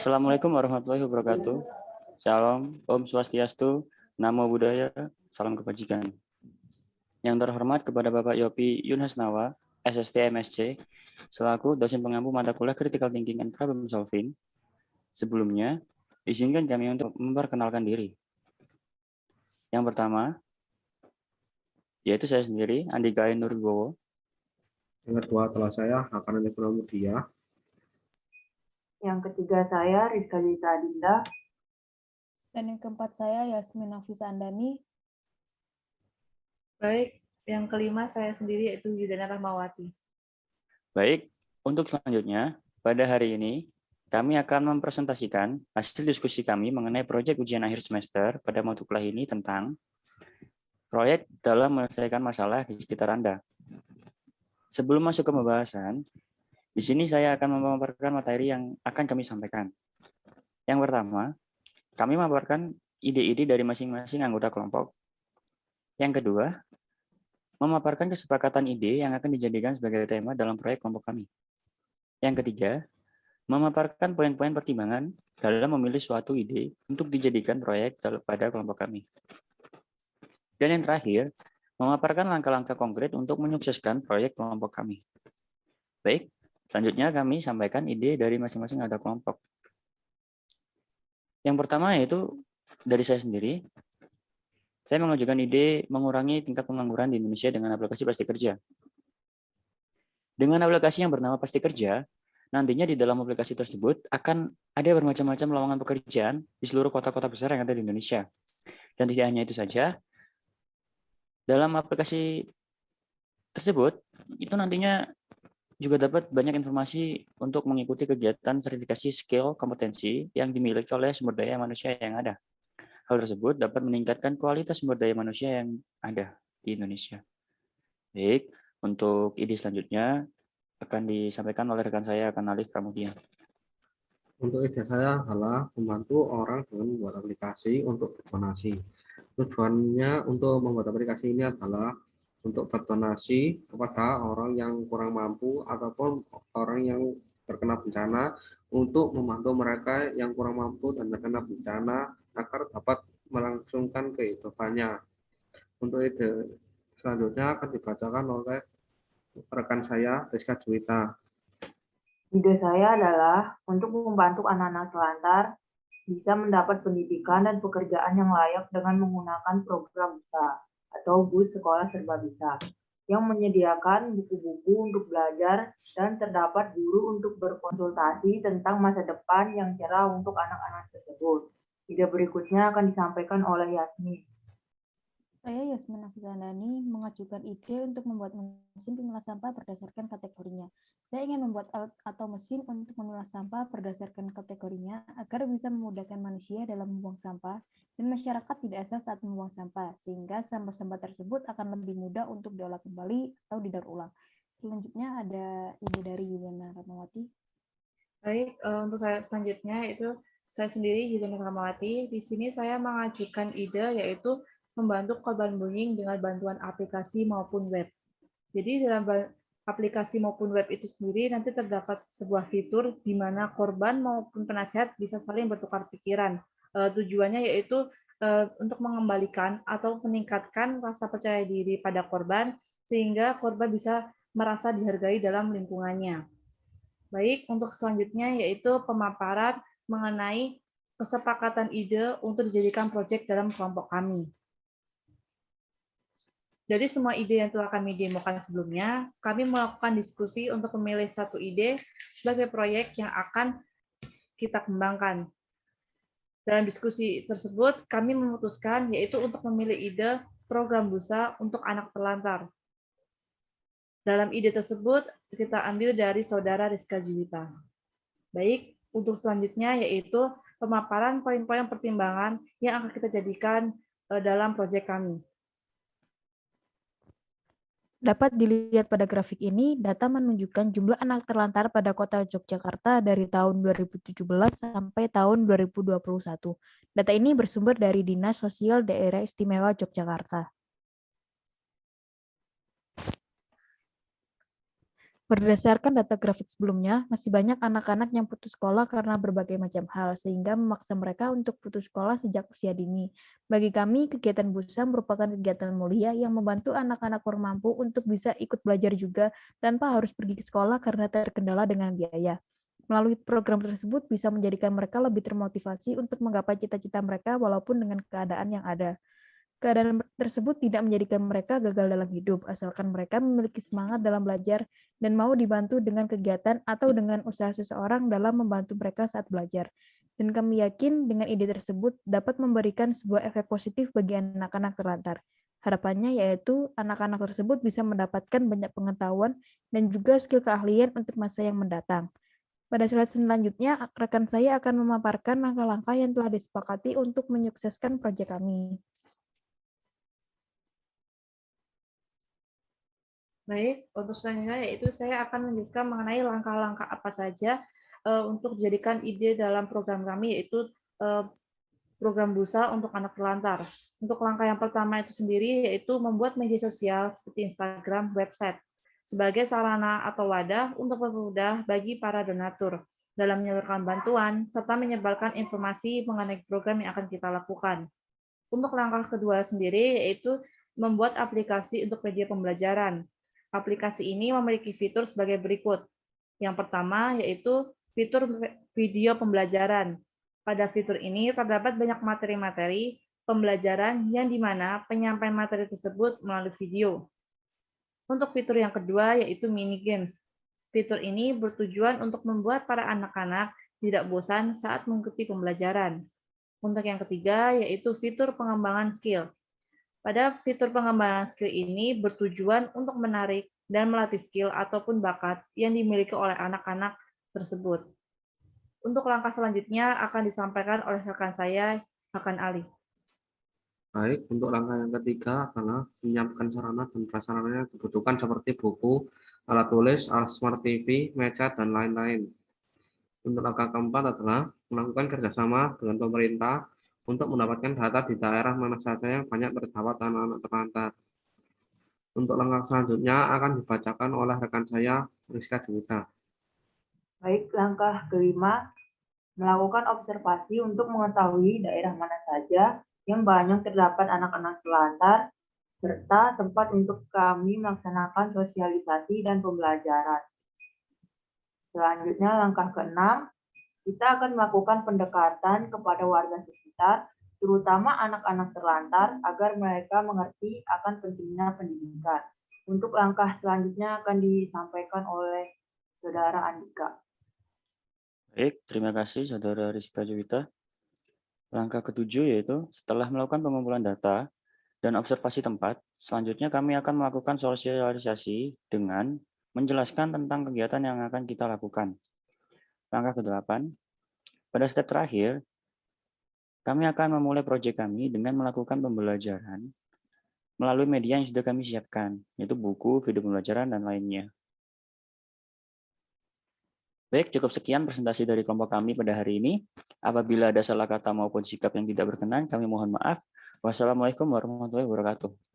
Assalamualaikum warahmatullahi wabarakatuh. Shalom, Om Swastiastu, Namo Buddhaya, salam kebajikan. Yang terhormat kepada Bapak Yopi Yun Hasnawa, SST MSc, selaku dosen pengampu mata kuliah Critical Thinking and Problem Solving. Sebelumnya, izinkan kami untuk memperkenalkan diri. Yang pertama, yaitu saya sendiri, Andika Nurwibowo. Yang kedua adalah saya, Hakan Mudia. Yang ketiga saya, Rizka Jita Dinda. Dan yang keempat saya, Yasmin Nafisa Andani. Baik, yang kelima saya sendiri yaitu Yudhana Rahmawati. Baik, untuk selanjutnya, pada hari ini, kami akan mempresentasikan hasil diskusi kami mengenai proyek ujian akhir semester pada mata kuliah ini tentang proyek dalam menyelesaikan masalah di sekitar Anda. Sebelum masuk ke pembahasan, di sini saya akan memaparkan materi yang akan kami sampaikan. Yang pertama, kami memaparkan ide-ide dari masing-masing anggota kelompok. Yang kedua, memaparkan kesepakatan ide yang akan dijadikan sebagai tema dalam proyek kelompok kami. Yang ketiga, memaparkan poin-poin pertimbangan dalam memilih suatu ide untuk dijadikan proyek pada kelompok kami. Dan yang terakhir, memaparkan langkah-langkah konkret untuk menyukseskan proyek kelompok kami. Baik, selanjutnya kami sampaikan ide dari masing-masing anggota kelompok. Yang pertama yaitu dari saya sendiri. Saya mengajukan ide mengurangi tingkat pengangguran di Indonesia dengan aplikasi Pasti Kerja. Dengan aplikasi yang bernama Pasti Kerja, nantinya di dalam aplikasi tersebut akan ada bermacam-macam lowongan pekerjaan di seluruh kota-kota besar yang ada di Indonesia. Dan tidak hanya itu saja, dalam aplikasi tersebut, itu nantinya juga dapat banyak informasi untuk mengikuti kegiatan sertifikasi skill kompetensi yang dimiliki oleh sumber daya manusia yang ada. Hal tersebut dapat meningkatkan kualitas sumber daya manusia yang ada di Indonesia. Baik, untuk ide selanjutnya akan disampaikan oleh rekan saya, Akan Alif Pramudia. Untuk ide saya adalah membantu orang dengan membuat aplikasi untuk berdonasi. Tujuannya untuk membuat aplikasi ini adalah untuk berdonasi kepada orang yang kurang mampu ataupun orang yang terkena bencana untuk membantu mereka yang kurang mampu dan terkena bencana agar dapat melangsungkan kehidupannya. Untuk ide selanjutnya akan dibacakan oleh rekan saya, Rizka Juwita. Ide saya adalah untuk membantu anak-anak telantar bisa mendapat pendidikan dan pekerjaan yang layak dengan menggunakan program BUSA atau Bus Sekolah Serba Bisa yang menyediakan buku-buku untuk belajar dan terdapat guru untuk berkonsultasi tentang masa depan yang cerah untuk anak-anak tersebut. Ide berikutnya akan disampaikan oleh Yasmin. Saya, Yasmin Nafisa Andani, mengajukan ide untuk membuat mesin pemilah sampah berdasarkan kategorinya. Saya ingin membuat alat atau mesin untuk memilah sampah berdasarkan kategorinya agar bisa memudahkan manusia dalam membuang sampah dan masyarakat tidak asal saat membuang sampah, sehingga sampah-sampah tersebut akan lebih mudah untuk diolah kembali atau didaur ulang. Selanjutnya ada ide dari Yudhana Rahmawati. Baik, untuk saya selanjutnya itu saya sendiri Yudhana Rahmawati. Di sini saya mengajukan ide yaitu membantu korban bullying dengan bantuan aplikasi maupun web. Jadi dalam aplikasi maupun web itu sendiri nanti terdapat sebuah fitur di mana korban maupun penasihat bisa saling bertukar pikiran. Tujuannya yaitu untuk mengembalikan atau meningkatkan rasa percaya diri pada korban sehingga korban bisa merasa dihargai dalam lingkungannya. Baik, untuk selanjutnya yaitu pemaparan mengenai kesepakatan ide untuk dijadikan proyek dalam kelompok kami. Jadi semua ide yang telah kami demokan sebelumnya, kami melakukan diskusi untuk memilih satu ide sebagai proyek yang akan kita kembangkan. Dalam diskusi tersebut, kami memutuskan yaitu untuk memilih ide program BUSA untuk anak terlantar. Dalam ide tersebut, kita ambil dari saudara Rizka Juwita. Baik, untuk selanjutnya yaitu pemaparan poin-poin pertimbangan yang akan kita jadikan dalam proyek kami. Dapat dilihat pada grafik ini, data menunjukkan jumlah anak terlantar pada kota Yogyakarta dari tahun 2017 sampai tahun 2021. Data ini bersumber dari Dinas Sosial Daerah Istimewa Yogyakarta. Berdasarkan data grafik sebelumnya, masih banyak anak-anak yang putus sekolah karena berbagai macam hal, sehingga memaksa mereka untuk putus sekolah sejak usia dini. Bagi kami, kegiatan BUSA merupakan kegiatan mulia yang membantu anak-anak kurang mampu untuk bisa ikut belajar juga tanpa harus pergi ke sekolah karena terkendala dengan biaya. Melalui program tersebut bisa menjadikan mereka lebih termotivasi untuk menggapai cita-cita mereka walaupun dengan keadaan yang ada. Keadaan tersebut tidak menjadikan mereka gagal dalam hidup, asalkan mereka memiliki semangat dalam belajar dan mau dibantu dengan kegiatan atau dengan usaha seseorang dalam membantu mereka saat belajar. Dan kami yakin dengan ide tersebut dapat memberikan sebuah efek positif bagi anak-anak terlantar. Harapannya yaitu anak-anak tersebut bisa mendapatkan banyak pengetahuan dan juga skill keahlian untuk masa yang mendatang. Pada slide selanjutnya, rekan saya akan memaparkan langkah-langkah yang telah disepakati untuk menyukseskan proyek kami. Baik, untuk selanjutnya yaitu saya akan menjelaskan mengenai langkah-langkah apa saja untuk dijadikan ide dalam program kami, yaitu program BUSA untuk anak terlantar. Untuk langkah yang pertama itu sendiri yaitu membuat media sosial seperti Instagram, website sebagai sarana atau wadah untuk mempermudah bagi para donatur dalam menyalurkan bantuan serta menyebarkan informasi mengenai program yang akan kita lakukan. Untuk langkah kedua sendiri yaitu membuat aplikasi untuk media pembelajaran. Aplikasi ini memiliki fitur sebagai berikut. Yang pertama yaitu fitur video pembelajaran. Pada fitur ini terdapat banyak materi-materi pembelajaran yang di mana penyampaian materi tersebut melalui video. Untuk fitur yang kedua yaitu mini games. Fitur ini bertujuan untuk membuat para anak-anak tidak bosan saat mengikuti pembelajaran. Untuk yang ketiga yaitu fitur pengembangan skill. Pada fitur pengembangan skill ini bertujuan untuk menarik dan melatih skill ataupun bakat yang dimiliki oleh anak-anak tersebut. Untuk langkah selanjutnya akan disampaikan oleh rekan saya, Hakan Ali. Baik, untuk langkah yang ketiga adalah menyiapkan sarana dan prasarana yang dibutuhkan seperti buku, alat tulis, alat smart TV, meja, dan lain-lain. Untuk langkah keempat adalah melakukan kerjasama dengan pemerintah untuk mendapatkan data di daerah mana saja yang banyak terdapat anak-anak terlantar. Untuk langkah selanjutnya akan dibacakan oleh rekan saya, Rizka Juwita. Baik, langkah kelima, melakukan observasi untuk mengetahui daerah mana saja yang banyak terdapat anak-anak terlantar, serta tempat untuk kami melaksanakan sosialisasi dan pembelajaran. Selanjutnya, langkah keenam, kita akan melakukan pendekatan kepada warga sekitar, terutama anak-anak terlantar, agar mereka mengerti akan pentingnya pendidikan. Untuk langkah selanjutnya akan disampaikan oleh Saudara Andika. Baik, terima kasih Saudara Rizka Juwita. Langkah ketujuh yaitu setelah melakukan pengumpulan data dan observasi tempat, selanjutnya kami akan melakukan sosialisasi dengan menjelaskan tentang kegiatan yang akan kita lakukan. Langkah ke-8, pada step terakhir, kami akan memulai proyek kami dengan melakukan pembelajaran melalui media yang sudah kami siapkan, yaitu buku, video pembelajaran, dan lainnya. Baik, cukup sekian presentasi dari kelompok kami pada hari ini. Apabila ada salah kata maupun sikap yang tidak berkenan, kami mohon maaf. Wassalamualaikum warahmatullahi wabarakatuh.